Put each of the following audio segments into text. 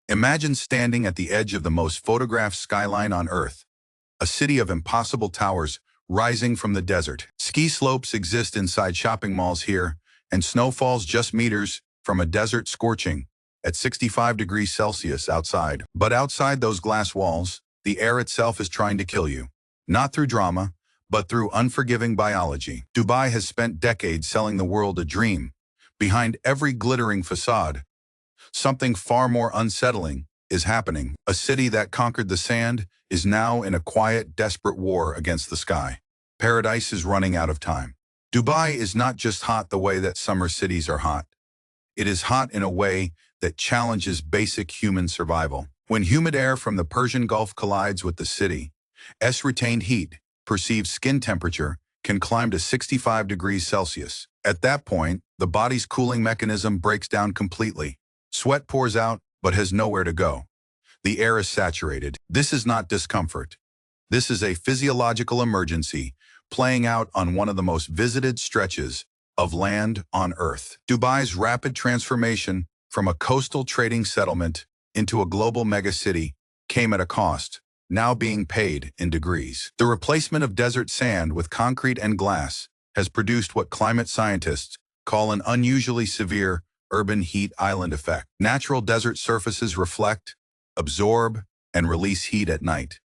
Imagine standing at the edge of the most photographed skyline on Earth, a city of impossible towers rising from the desert. Ski slopes exist inside shopping malls here, and snow falls just meters from a desert scorching at 65 degrees Celsius outside. But outside those glass walls, the air itself is trying to kill you. Not through drama, but through unforgiving biology. Dubai has spent decades selling the world a dream. Behind every glittering facade, something far more unsettling is happening. A city that conquered the sand is now in a quiet, desperate war against the sky. Paradise is running out of time. Dubai is not just hot the way that summer cities are hot. It is hot in a way that challenges basic human survival. When humid air from the Persian Gulf collides with the city's retained heat, perceived skin temperature can climb to 65 degrees Celsius. At that point, the body's cooling mechanism breaks down completely. Sweat pours out, but has nowhere to go. The air is saturated. This is not discomfort. This is a physiological emergency playing out on one of the most visited stretches of land on Earth. Dubai's rapid transformation from a coastal trading settlement into a global megacity came at a cost, now being paid in degrees. The replacement of desert sand with concrete and glass has produced what climate scientists call an unusually severe urban heat island effect. Natural desert surfaces reflect, absorb, and release heat at night.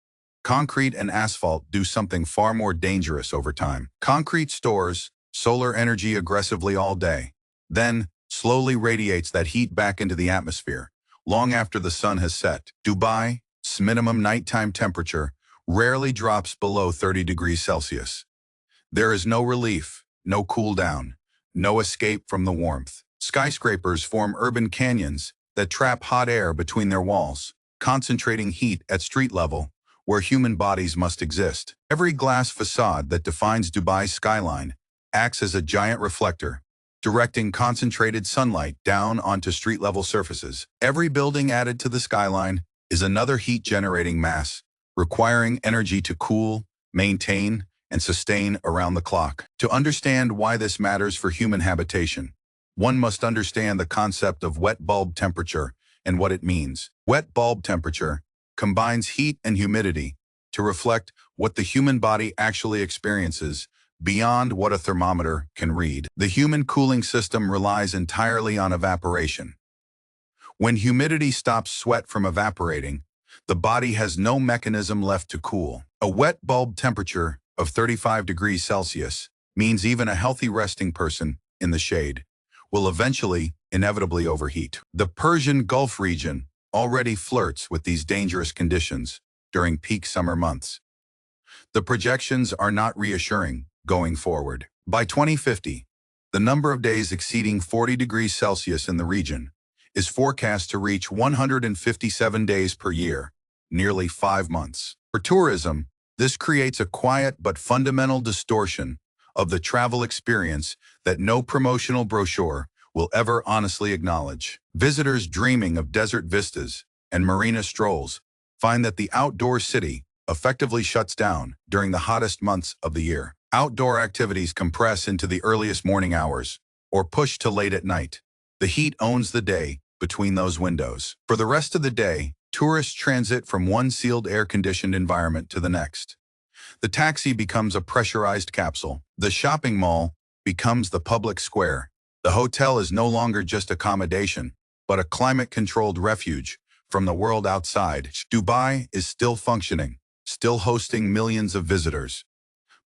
Concrete and asphalt do something far more dangerous over time. Concrete stores solar energy aggressively all day, then slowly radiates that heat back into the atmosphere, long after the sun has set. Dubai's minimum nighttime temperature rarely drops below 30 degrees Celsius. There is no relief, no cool down, no escape from the warmth. Skyscrapers form urban canyons that trap hot air between their walls, concentrating heat at street level, where human bodies must exist. Every glass facade that defines Dubai's skyline acts as a giant reflector, directing concentrated sunlight down onto street-level surfaces. Every building added to the skyline is another heat-generating mass, requiring energy to cool, maintain, and sustain around the clock. To understand why this matters for human habitation, one must understand the concept of wet bulb temperature and what it means. Wet bulb temperature combines heat and humidity to reflect what the human body actually experiences beyond what a thermometer can read. The human cooling system relies entirely on evaporation. When humidity stops sweat from evaporating, the body has no mechanism left to cool. A wet bulb temperature of 35 degrees Celsius means even a healthy resting person in the shade will eventually, inevitably overheat. The Persian Gulf region already flirts with these dangerous conditions during peak summer months. The projections are not reassuring going forward. By 2050, the number of days exceeding 40 degrees Celsius in the region is forecast to reach 157 days per year, nearly 5 months. For tourism, this creates a quiet but fundamental distortion of the travel experience that no promotional brochure will ever honestly acknowledge. Visitors dreaming of desert vistas and marina strolls find that the outdoor city effectively shuts down during the hottest months of the year. Outdoor activities compress into the earliest morning hours or push to late at night. The heat owns the day between those windows. For the rest of the day, tourists transit from one sealed air-conditioned environment to the next. The taxi becomes a pressurized capsule. The shopping mall becomes the public square. The hotel is no longer just accommodation, but a climate-controlled refuge from the world outside. Dubai is still functioning, still hosting millions of visitors.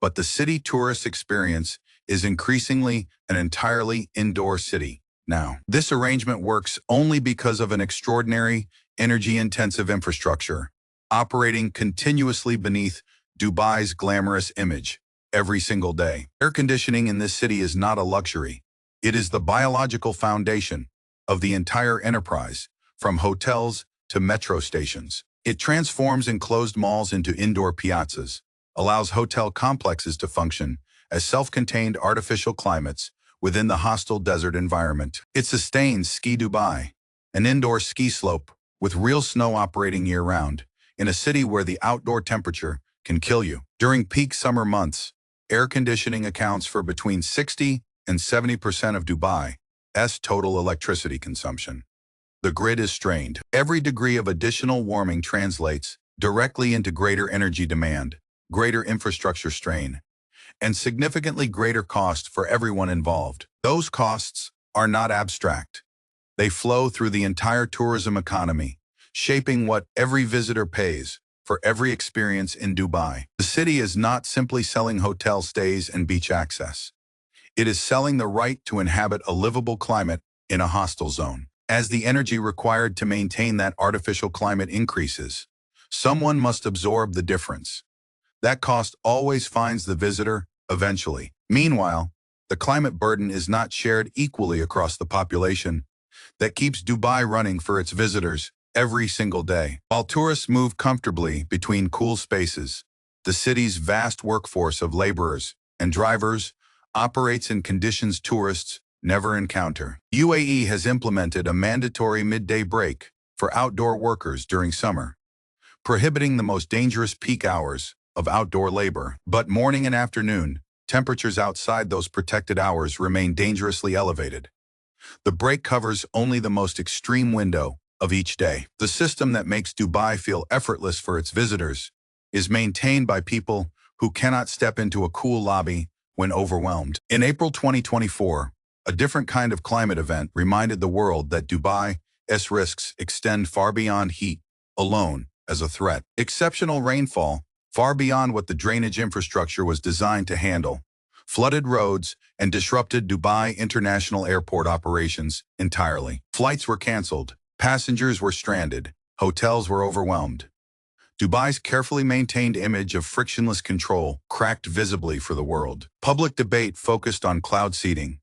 But the city tourist experience is increasingly an entirely indoor city now. This arrangement works only because of an extraordinary, energy-intensive infrastructure, operating continuously beneath Dubai's glamorous image every single day. Air conditioning in this city is not a luxury. It is the biological foundation of the entire enterprise, from hotels to metro stations. It transforms enclosed malls into indoor piazzas, allows hotel complexes to function as self-contained artificial climates within the hostile desert environment. It sustains Ski Dubai, an indoor ski slope with real snow operating year-round, in a city where the outdoor temperature can kill you. During peak summer months, air conditioning accounts for between 60 and 70% of Dubai's total electricity consumption. the grid is strained. Every degree of additional warming translates directly into greater energy demand, greater infrastructure strain, and significantly greater cost for everyone involved. Those costs are not abstract. They flow through the entire tourism economy, shaping what every visitor pays for every experience in Dubai. The city is not simply selling hotel stays and beach access. It is selling the right to inhabit a livable climate in a hostile zone. As the energy required to maintain that artificial climate increases, someone must absorb the difference. That cost always finds the visitor eventually. Meanwhile, the climate burden is not shared equally across the population that keeps Dubai running for its visitors every single day. While tourists move comfortably between cool spaces, the city's vast workforce of laborers and drivers operates in conditions tourists never encounter. UAE has implemented a mandatory midday break for outdoor workers during summer, prohibiting the most dangerous peak hours of outdoor labor. But morning and afternoon, temperatures outside those protected hours remain dangerously elevated. The break covers only the most extreme window of each day. The system that makes Dubai feel effortless for its visitors is maintained by people who cannot step into a cool lobby when overwhelmed. In April 2024, a different kind of climate event reminded the world that Dubai's risks extend far beyond heat alone as a threat. Exceptional rainfall, far beyond what the drainage infrastructure was designed to handle, flooded roads, and disrupted Dubai International Airport operations entirely. Flights were canceled, passengers were stranded, hotels were overwhelmed. Dubai's carefully maintained image of frictionless control cracked visibly for the world. Public debate focused on cloud seeding,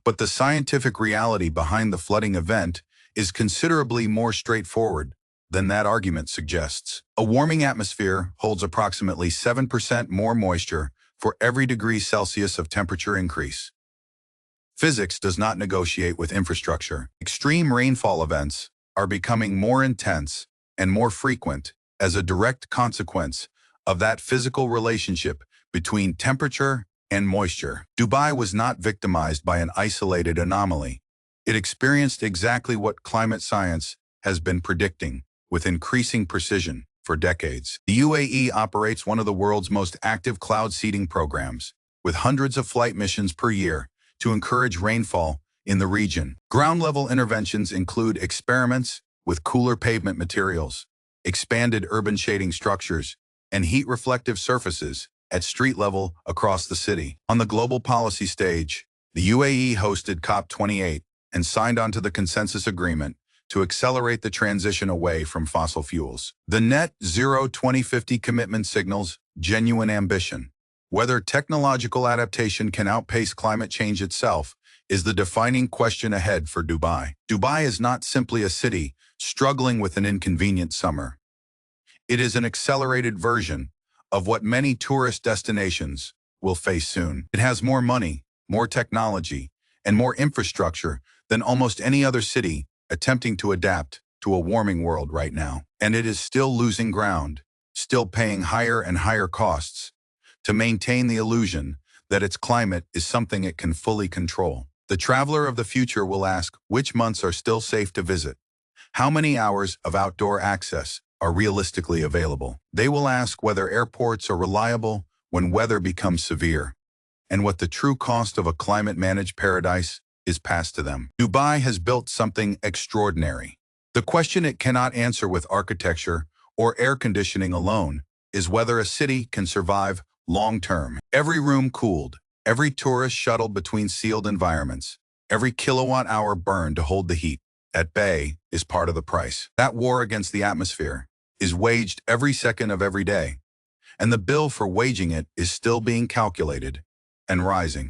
but the scientific reality behind the flooding event is considerably more straightforward than that argument suggests. A warming atmosphere holds approximately 7% more moisture for every degree Celsius of temperature increase. Physics does not negotiate with infrastructure. Extreme rainfall events are becoming more intense and more frequent as a direct consequence of that physical relationship between temperature and moisture. Dubai was not victimized by an isolated anomaly. It experienced exactly what climate science has been predicting with increasing precision for decades. The UAE operates one of the world's most active cloud seeding programs, with hundreds of flight missions per year to encourage rainfall in the region. Ground-level interventions include experiments with cooler pavement materials, expanded urban shading structures, and heat-reflective surfaces at street level across the city. On the global policy stage, the UAE hosted COP28 and signed onto the consensus agreement to accelerate the transition away from fossil fuels. The Net Zero 2050 commitment signals genuine ambition. Whether technological adaptation can outpace climate change itself is the defining question ahead for Dubai. Dubai is not simply a city struggling with an inconvenient summer. It is an accelerated version of what many tourist destinations will face soon. It has more money, more technology, and more infrastructure than almost any other city attempting to adapt to a warming world right now. And it is still losing ground, still paying higher and higher costs to maintain the illusion that its climate is something it can fully control. The traveler of the future will ask which months are still safe to visit, how many hours of outdoor access are realistically available. They will ask whether airports are reliable when weather becomes severe, and what the true cost of a climate-managed paradise is passed to them. Dubai has built something extraordinary. The question it cannot answer with architecture or air conditioning alone is whether a city can survive long-term. Every room cooled, every tourist shuttled between sealed environments, every kilowatt-hour burned to hold the heat at bay is part of the price. That war against the atmosphere is waged every second of every day, and the bill for waging it is still being calculated and rising.